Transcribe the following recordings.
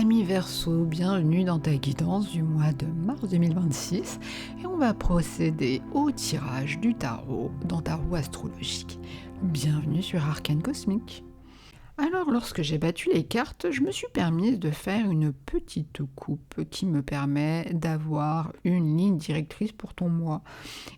Ami Verseau, bienvenue dans ta guidance du mois de mars 2026 et on va procéder au tirage du tarot dans ta roue astrologique. Bienvenue sur Arcane Cosmique. Alors lorsque j'ai battu les cartes, je me suis permise de faire une petite coupe qui me permet d'avoir une ligne directrice pour ton mois.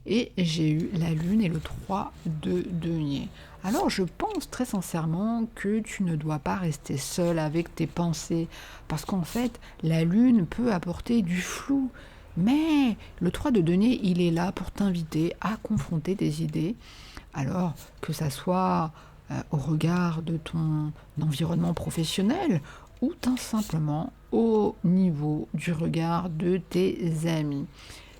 Et j'ai eu la lune et le 3 de denier. Alors je pense très sincèrement que tu ne dois pas rester seul avec tes pensées, parce qu'en fait, la lune peut apporter du flou. Mais le 3 de denier, il est là pour t'inviter à confronter tes idées, alors que ça soit au regard de ton environnement professionnel ou tout simplement au niveau du regard de tes amis.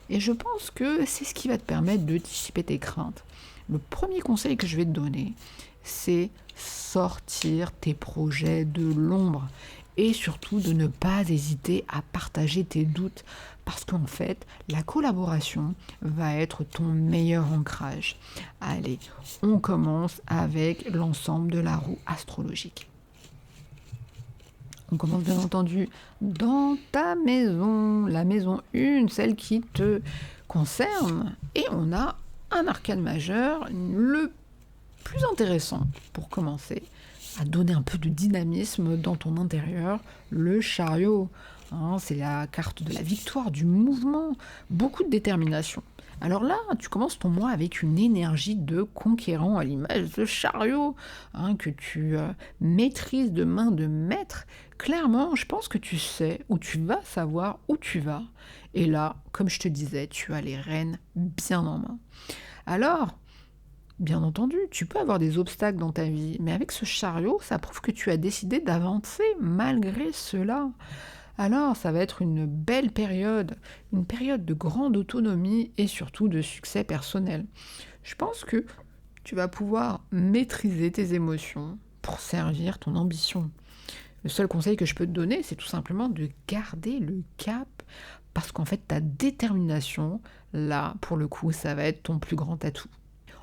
Et je pense que c'est ce qui va te permettre de dissiper tes craintes. Le premier conseil que je vais te donner, c'est sortir tes projets de l'ombre et surtout de ne pas hésiter à partager tes doutes parce qu'en fait, la collaboration va être ton meilleur ancrage. Allez, on commence avec l'ensemble de la roue astrologique. On commence bien entendu dans ta maison, la maison 1, celle qui te concerne. Et on a un arcane majeur, le plus intéressant pour commencer à donner un peu de dynamisme dans ton intérieur, le chariot. C'est la carte de la victoire, du mouvement, beaucoup de détermination. Alors là, tu commences ton mois avec une énergie de conquérant à l'image de chariot, que tu maîtrises de main de maître. Clairement, je pense que tu sais ou tu vas savoir où tu vas. Et là, comme je te disais, tu as les rênes bien en main. Alors, bien entendu, tu peux avoir des obstacles dans ta vie, mais avec ce chariot, ça prouve que tu as décidé d'avancer malgré cela. Alors, ça va être une belle période, une période de grande autonomie et surtout de succès personnel. Je pense que tu vas pouvoir maîtriser tes émotions pour servir ton ambition. Le seul conseil que je peux te donner, c'est tout simplement de garder le cap, parce qu'en fait, ta détermination, là, pour le coup, ça va être ton plus grand atout.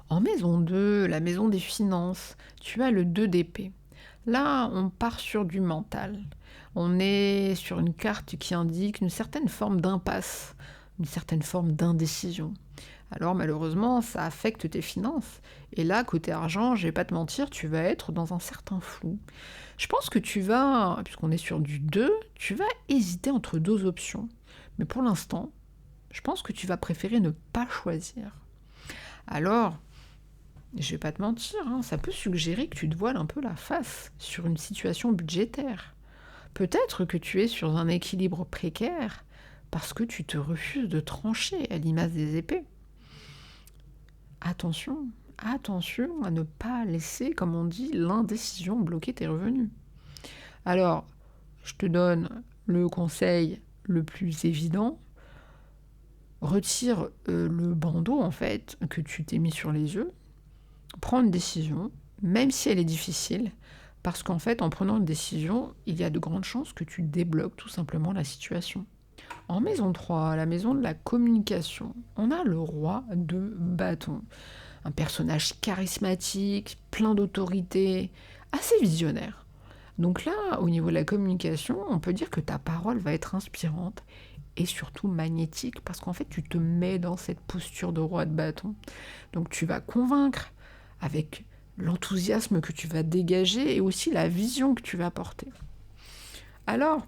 En maison 2, la maison des finances, tu as le 2 d'épée. Là, on part sur du mental. On est sur une carte qui indique une certaine forme d'impasse, une certaine forme d'indécision. Alors malheureusement, ça affecte tes finances. Et là, côté argent, je vais pas te mentir, tu vas être dans un certain flou. Je pense que tu vas, puisqu'on est sur du 2, tu vas hésiter entre deux options. Mais pour l'instant, je pense que tu vas préférer ne pas choisir. Alors, je vais pas te mentir, ça peut suggérer que tu te voiles un peu la face sur une situation budgétaire. Peut-être que tu es sur un équilibre précaire parce que tu te refuses de trancher à l'image des épées. Attention à ne pas laisser, comme on dit, l'indécision bloquer tes revenus. Alors, je te donne le conseil le plus évident. Retire le bandeau, en fait, que tu t'es mis sur les yeux. Prends une décision, même si elle est difficile, parce qu'en fait, en prenant une décision, il y a de grandes chances que tu débloques tout simplement la situation. En maison 3, la maison de la communication, on a le roi de bâton. Un personnage charismatique, plein d'autorité, assez visionnaire. Donc là, au niveau de la communication, on peut dire que ta parole va être inspirante et surtout magnétique, parce qu'en fait, tu te mets dans cette posture de roi de bâton. Donc tu vas convaincre avec l'enthousiasme que tu vas dégager et aussi la vision que tu vas porter. Alors,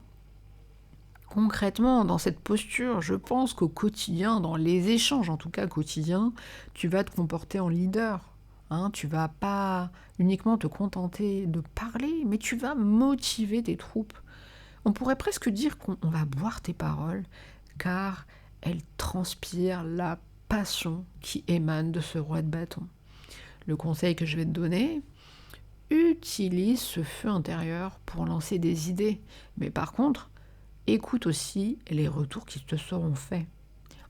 concrètement, dans cette posture, je pense qu'au quotidien, dans les échanges en tout cas quotidiens, tu vas te comporter en leader. Tu vas pas uniquement te contenter de parler, mais tu vas motiver tes troupes. On pourrait presque dire qu'on va boire tes paroles, car elles transpirent la passion qui émane de ce roi de bâton. Le conseil que je vais te donner, utilise ce feu intérieur pour lancer des idées. Mais par contre, écoute aussi les retours qui te seront faits.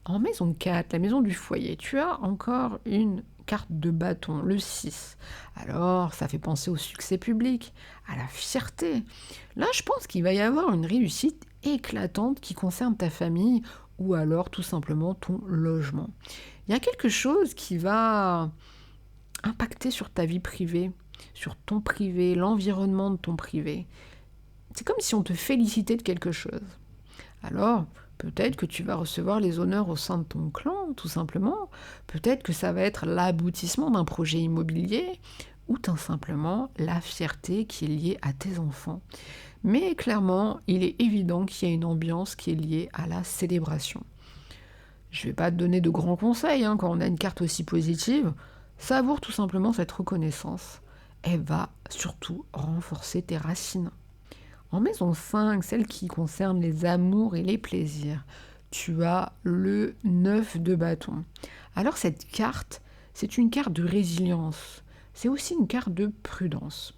En maison 4, la maison du foyer, tu as encore une carte de bâton, le 6. Alors, ça fait penser au succès public, à la fierté. Là, je pense qu'il va y avoir une réussite éclatante qui concerne ta famille ou alors tout simplement ton logement. Il y a quelque chose qui va impacter sur ta vie privée, sur ton privé, l'environnement de ton privé. C'est comme si on te félicitait de quelque chose. Alors, peut-être que tu vas recevoir les honneurs au sein de ton clan, tout simplement. Peut-être que ça va être l'aboutissement d'un projet immobilier ou tout simplement la fierté qui est liée à tes enfants. Mais clairement, il est évident qu'il y a une ambiance qui est liée à la célébration. Je ne vais pas te donner de grands conseils quand on a une carte aussi positive. Savoure tout simplement cette reconnaissance. Elle va surtout renforcer tes racines. En maison 5, celle qui concerne les amours et les plaisirs, tu as le 9 de bâton. Alors cette carte, c'est une carte de résilience. C'est aussi une carte de prudence.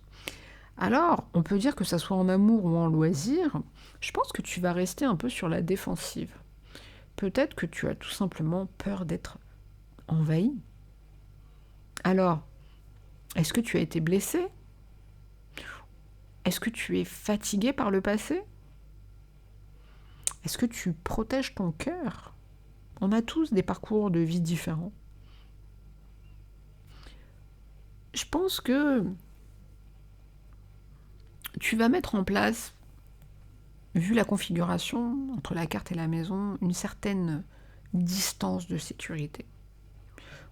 Alors, on peut dire que ça soit en amour ou en loisir, je pense que tu vas rester un peu sur la défensive. Peut-être que tu as tout simplement peur d'être envahi. Alors, est-ce que tu as été blessé ? Est-ce que tu es fatigué par le passé ? Est-ce que tu protèges ton cœur ? On a tous des parcours de vie différents. Je pense que tu vas mettre en place, vu la configuration entre la carte et la maison, une certaine distance de sécurité.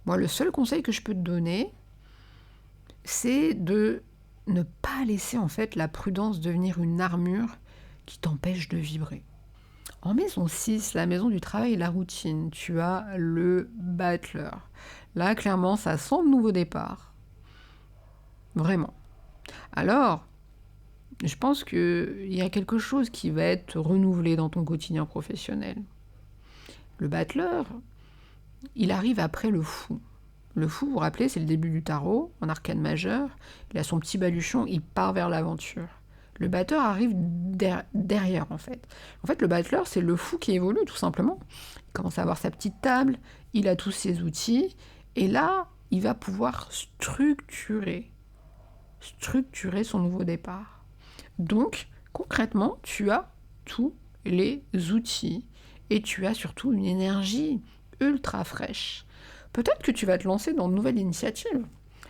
Moi, le seul conseil que je peux te donner, c'est de ne pas laisser en fait la prudence devenir une armure qui t'empêche de vibrer. En maison 6, la maison du travail et de la routine, tu as le battleur. Là, clairement, ça sent le nouveau départ. Vraiment. Alors, je pense qu'il y a quelque chose qui va être renouvelé dans ton quotidien professionnel. Le battleur, il arrive après le fou. Le fou, vous vous rappelez, c'est le début du tarot, en arcane majeur. Il a son petit baluchon, il part vers l'aventure. Le batteur arrive derrière, en fait. En fait, le battleur, c'est le fou qui évolue, tout simplement. Il commence à avoir sa petite table, il a tous ses outils, et là, il va pouvoir structurer son nouveau départ. Donc, concrètement, tu as tous les outils, et tu as surtout une énergie ultra fraîche. Peut-être que tu vas te lancer dans de nouvelles initiatives.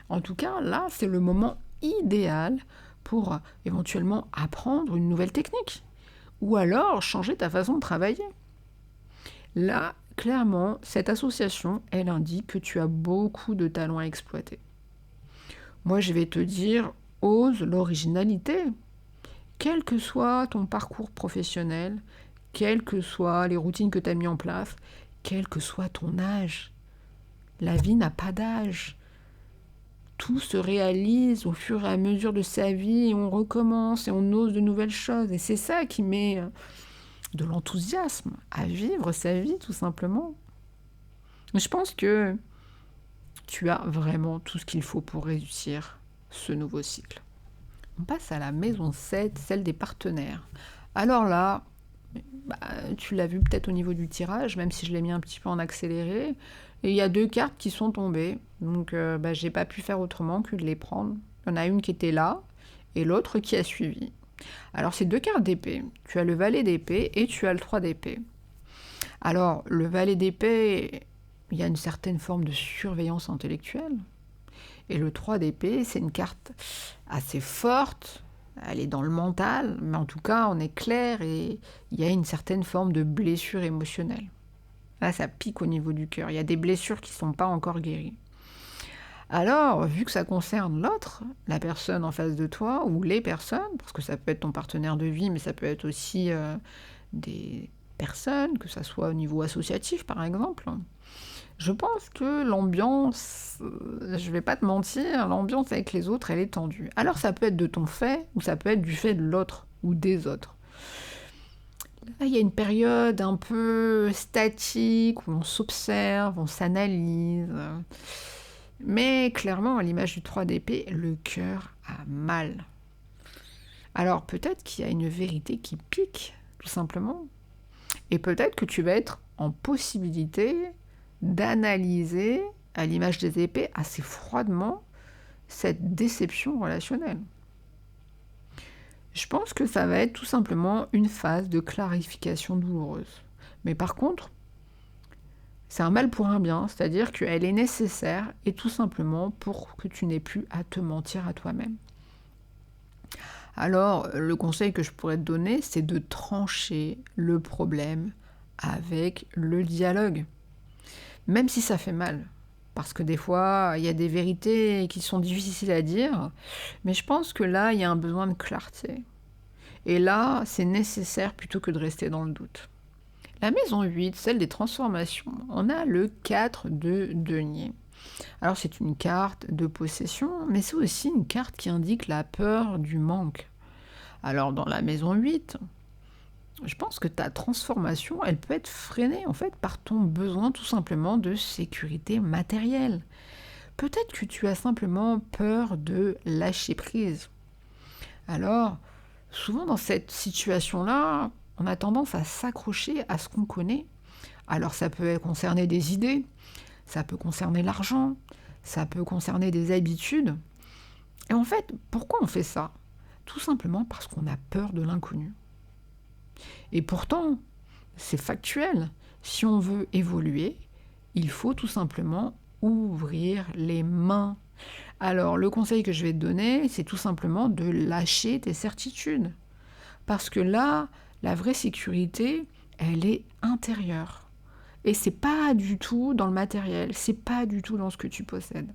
En tout cas, là, c'est le moment idéal pour éventuellement apprendre une nouvelle technique ou alors changer ta façon de travailler. Là, clairement, cette association, elle indique que tu as beaucoup de talents à exploiter. Moi, je vais te dire, ose l'originalité. Quel que soit ton parcours professionnel, quelles que soient les routines que tu as mis en place, quel que soit ton âge. La vie n'a pas d'âge. Tout se réalise au fur et à mesure de sa vie et on recommence et on ose de nouvelles choses. Et c'est ça qui met de l'enthousiasme à vivre sa vie, tout simplement. Je pense que tu as vraiment tout ce qu'il faut pour réussir ce nouveau cycle. On passe à la maison 7, celle des partenaires. Alors là, tu l'as vu peut-être au niveau du tirage, même si je l'ai mis un petit peu en accéléré. Et il y a 2 cartes qui sont tombées. Donc, j'ai pas pu faire autrement que de les prendre. Il y en a une qui était là et l'autre qui a suivi. Alors, c'est 2 cartes d'épée. Tu as le valet d'épée et tu as le 3 d'épée. Alors, le valet d'épée, il y a une certaine forme de surveillance intellectuelle. Et le 3 d'épée, c'est une carte assez forte. Elle est dans le mental, mais en tout cas, on est clair et il y a une certaine forme de blessure émotionnelle. Là, ça pique au niveau du cœur. Il y a des blessures qui ne sont pas encore guéries. Alors, vu que ça concerne l'autre, la personne en face de toi, ou les personnes, parce que ça peut être ton partenaire de vie, mais ça peut être aussi des personnes, que ça soit au niveau associatif, par exemple, je pense que l'ambiance, je vais pas te mentir, l'ambiance avec les autres, elle est tendue. Alors, ça peut être de ton fait, ou ça peut être du fait de l'autre, ou des autres. Là, il y a une période un peu statique, où on s'observe, on s'analyse. Mais clairement, à l'image du 3 d'épée, le cœur a mal. Alors peut-être qu'il y a une vérité qui pique, tout simplement. Et peut-être que tu vas être en possibilité d'analyser, à l'image des épées, assez froidement, cette déception relationnelle. Je pense que ça va être tout simplement une phase de clarification douloureuse. Mais par contre, c'est un mal pour un bien, c'est-à-dire qu'elle est nécessaire et tout simplement pour que tu n'aies plus à te mentir à toi-même. Alors, le conseil que je pourrais te donner, c'est de trancher le problème avec le dialogue, même si ça fait mal. Parce que des fois, il y a des vérités qui sont difficiles à dire, mais je pense que là, il y a un besoin de clarté. Et là, c'est nécessaire plutôt que de rester dans le doute. La maison 8, celle des transformations, on a le 4 de denier. Alors c'est une carte de possession, mais c'est aussi une carte qui indique la peur du manque. Alors dans la maison 8, je pense que ta transformation, elle peut être freinée en fait par ton besoin tout simplement de sécurité matérielle. Peut-être que tu as simplement peur de lâcher prise. Alors, souvent dans cette situation-là, on a tendance à s'accrocher à ce qu'on connaît. Alors ça peut concerner des idées, ça peut concerner l'argent, ça peut concerner des habitudes. Et en fait, pourquoi on fait ça? Tout simplement parce qu'on a peur de l'inconnu. Et pourtant, c'est factuel. Si on veut évoluer, il faut tout simplement ouvrir les mains. Alors, le conseil que je vais te donner, c'est tout simplement de lâcher tes certitudes. Parce que là, la vraie sécurité, elle est intérieure. Et c'est pas du tout dans le matériel, c'est pas du tout dans ce que tu possèdes.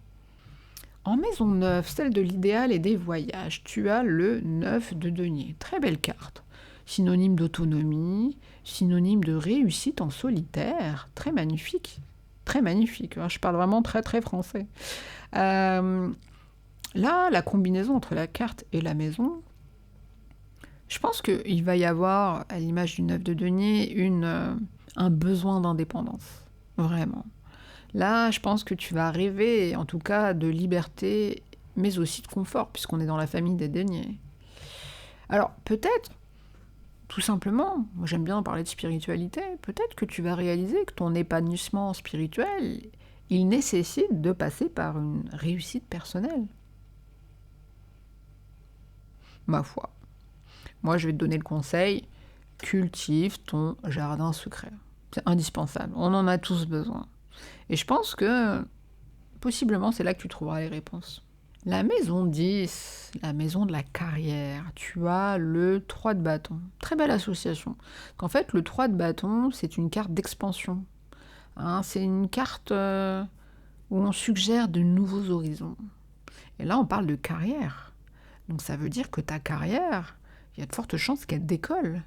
En maison 9, celle de l'idéal et des voyages, tu as le 9 de denier. Très belle carte. Synonyme d'autonomie, synonyme de réussite en solitaire. Très magnifique. Très magnifique. Je parle vraiment très très français. Là, la combinaison entre la carte et la maison, je pense qu'il va y avoir, à l'image du 9 de denier, un besoin d'indépendance. Vraiment. Là, je pense que tu vas rêver, en tout cas, de liberté, mais aussi de confort, puisqu'on est dans la famille des deniers. Alors, peut-être, tout simplement, moi j'aime bien parler de spiritualité, peut-être que tu vas réaliser que ton épanouissement spirituel, il nécessite de passer par une réussite personnelle. Ma foi. Moi, je vais te donner le conseil, cultive ton jardin secret. C'est indispensable, on en a tous besoin. Et je pense que, possiblement, c'est là que tu trouveras les réponses. La maison 10, la maison de la carrière, tu as le 3 de bâton. Très belle association. En fait, le 3 de bâton, c'est une carte d'expansion. C'est une carte où on suggère de nouveaux horizons. Et là, on parle de carrière. Donc ça veut dire que ta carrière, il y a de fortes chances qu'elle décolle.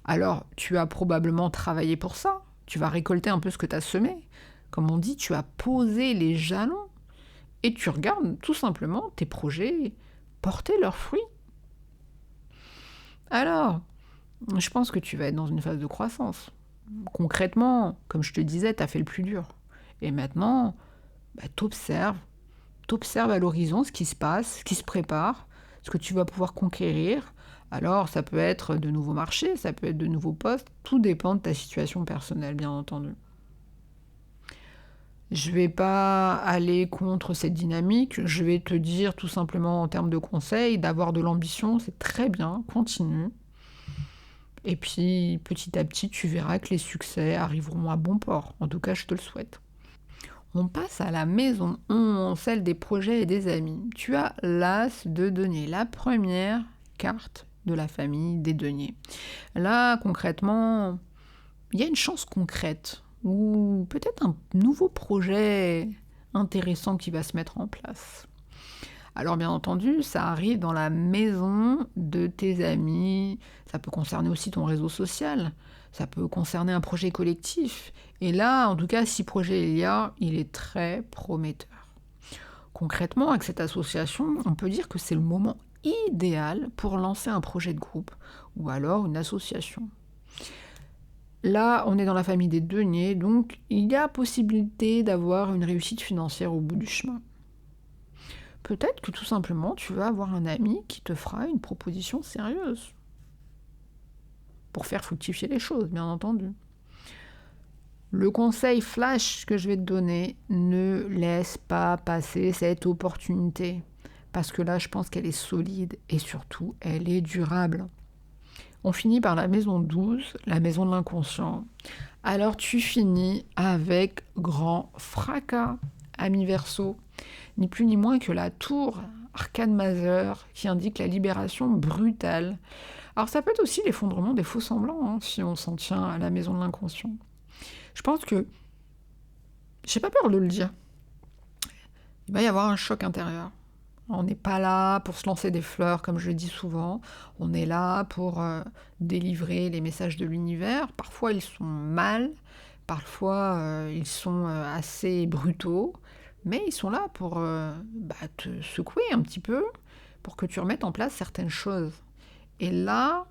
Alors, tu as probablement travaillé pour ça. Tu vas récolter un peu ce que tu as semé. Comme on dit, tu as posé les jalons. Et tu regardes tout simplement tes projets porter leurs fruits. Alors, je pense que tu vas être dans une phase de croissance. Concrètement, comme je te disais, tu as fait le plus dur. Et maintenant, t'observes à l'horizon ce qui se passe, ce qui se prépare, ce que tu vas pouvoir conquérir. Alors, ça peut être de nouveaux marchés, ça peut être de nouveaux postes, tout dépend de ta situation personnelle, bien entendu. Je ne vais pas aller contre cette dynamique, je vais te dire tout simplement en termes de conseils, d'avoir de l'ambition, c'est très bien, continue. Et puis, petit à petit, tu verras que les succès arriveront à bon port. En tout cas, je te le souhaite. On passe à la maison 11, celle des projets et des amis. Tu as l'as de denier, la première carte de la famille des deniers. Là, concrètement, il y a une chance concrète ou peut-être un nouveau projet intéressant qui va se mettre en place. Alors bien entendu, ça arrive dans la maison de tes amis, ça peut concerner aussi ton réseau social, ça peut concerner un projet collectif. Et là, en tout cas, si projet il y a, il est très prometteur. Concrètement, avec cette association, on peut dire que c'est le moment idéal pour lancer un projet de groupe ou alors une association. Là, on est dans la famille des deniers, donc il y a possibilité d'avoir une réussite financière au bout du chemin. Peut-être que tout simplement, tu vas avoir un ami qui te fera une proposition sérieuse. Pour faire fructifier les choses, bien entendu. Le conseil flash que je vais te donner, ne laisse pas passer cette opportunité. Parce que là, je pense qu'elle est solide et surtout, elle est durable. On finit par la maison 12, la maison de l'inconscient. Alors tu finis avec grand fracas, ami Verseau. Ni plus ni moins que la tour arcane majeur qui indique la libération brutale. Alors ça peut être aussi l'effondrement des faux semblants, hein, si on s'en tient à la maison de l'inconscient. Je pense que, j'ai pas peur de le dire, il va y avoir un choc intérieur. On n'est pas là pour se lancer des fleurs, comme je le dis souvent. On est là pour délivrer les messages de l'univers. Parfois, ils sont mal. Parfois, ils sont assez brutaux. Mais ils sont là pour te secouer un petit peu, pour que tu remettes en place certaines choses. Et là,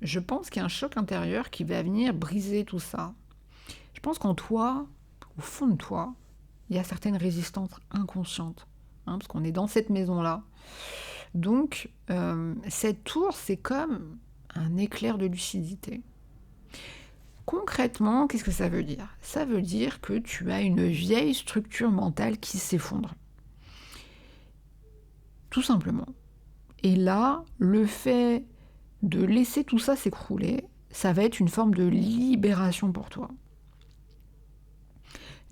je pense qu'il y a un choc intérieur qui va venir briser tout ça. Je pense qu'en toi, au fond de toi, il y a certaines résistances inconscientes. Parce qu'on est dans cette maison-là. Donc, cette tour, c'est comme un éclair de lucidité. Concrètement, qu'est-ce que ça veut dire? Ça veut dire que tu as une vieille structure mentale qui s'effondre. Tout simplement. Et là, le fait de laisser tout ça s'écrouler, ça va être une forme de libération pour toi.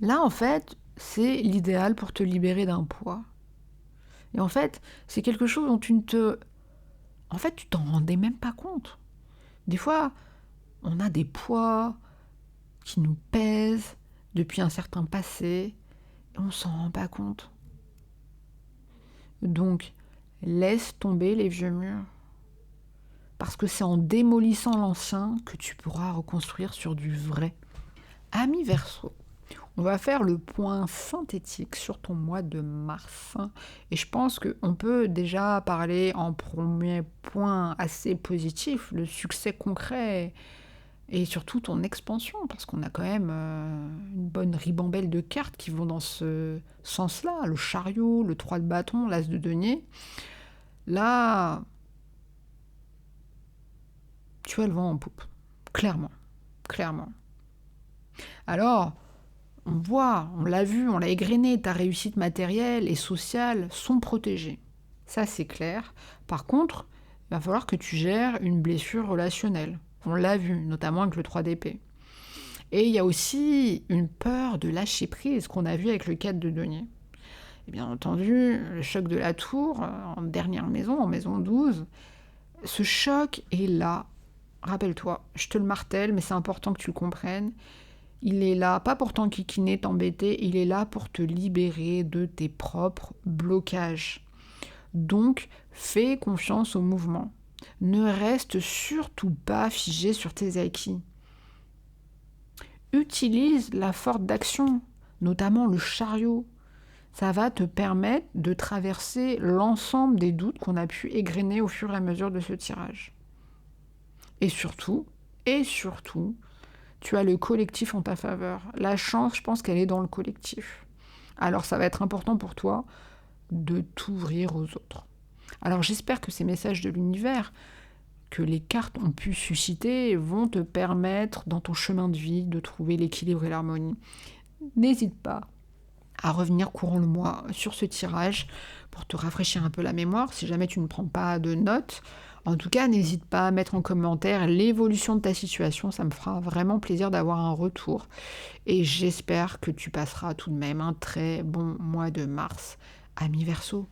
Là, en fait, c'est l'idéal pour te libérer d'un poids. Et en fait, c'est quelque chose dont tu t'en rendais même pas compte. Des fois, on a des poids qui nous pèsent depuis un certain passé et on s'en rend pas compte. Donc, laisse tomber les vieux murs. Parce que c'est en démolissant l'ancien que tu pourras reconstruire sur du vrai. Ami Verseau, on va faire le point synthétique sur ton mois de mars. Et je pense qu'on peut déjà parler en premier point assez positif, le succès concret et surtout ton expansion, parce qu'on a quand même une bonne ribambelle de cartes qui vont dans ce sens-là. Le chariot, le 3 de bâton, l'as de denier. Là, tu as le vent en poupe. Clairement. Alors, on l'a vu, on l'a égrené, ta réussite matérielle et sociale sont protégées. Ça, c'est clair. Par contre, il va falloir que tu gères une blessure relationnelle. On l'a vu, notamment avec le 3 d'épée. Et il y a aussi une peur de lâcher prise qu'on a vu avec le 4 de denier. Et bien entendu, le choc de la tour, en dernière maison, en maison 12, ce choc est là. Rappelle-toi, je te le martèle, mais c'est important que tu le comprennes. Il est là, pas pour t'enquiquiner, t'embêter, il est là pour te libérer de tes propres blocages. Donc, fais confiance au mouvement. Ne reste surtout pas figé sur tes acquis. Utilise la force d'action, notamment le chariot. Ça va te permettre de traverser l'ensemble des doutes qu'on a pu égrener au fur et à mesure de ce tirage. Et surtout, tu as le collectif en ta faveur. La chance, je pense qu'elle est dans le collectif. Alors ça va être important pour toi de t'ouvrir aux autres. Alors j'espère que ces messages de l'univers que les cartes ont pu susciter vont te permettre dans ton chemin de vie de trouver l'équilibre et l'harmonie. N'hésite pas à revenir courant le mois sur ce tirage pour te rafraîchir un peu la mémoire si jamais tu ne prends pas de notes. En tout cas, n'hésite pas à mettre en commentaire l'évolution de ta situation, ça me fera vraiment plaisir d'avoir un retour. Et j'espère que tu passeras tout de même un très bon mois de mars. Ami Verseau.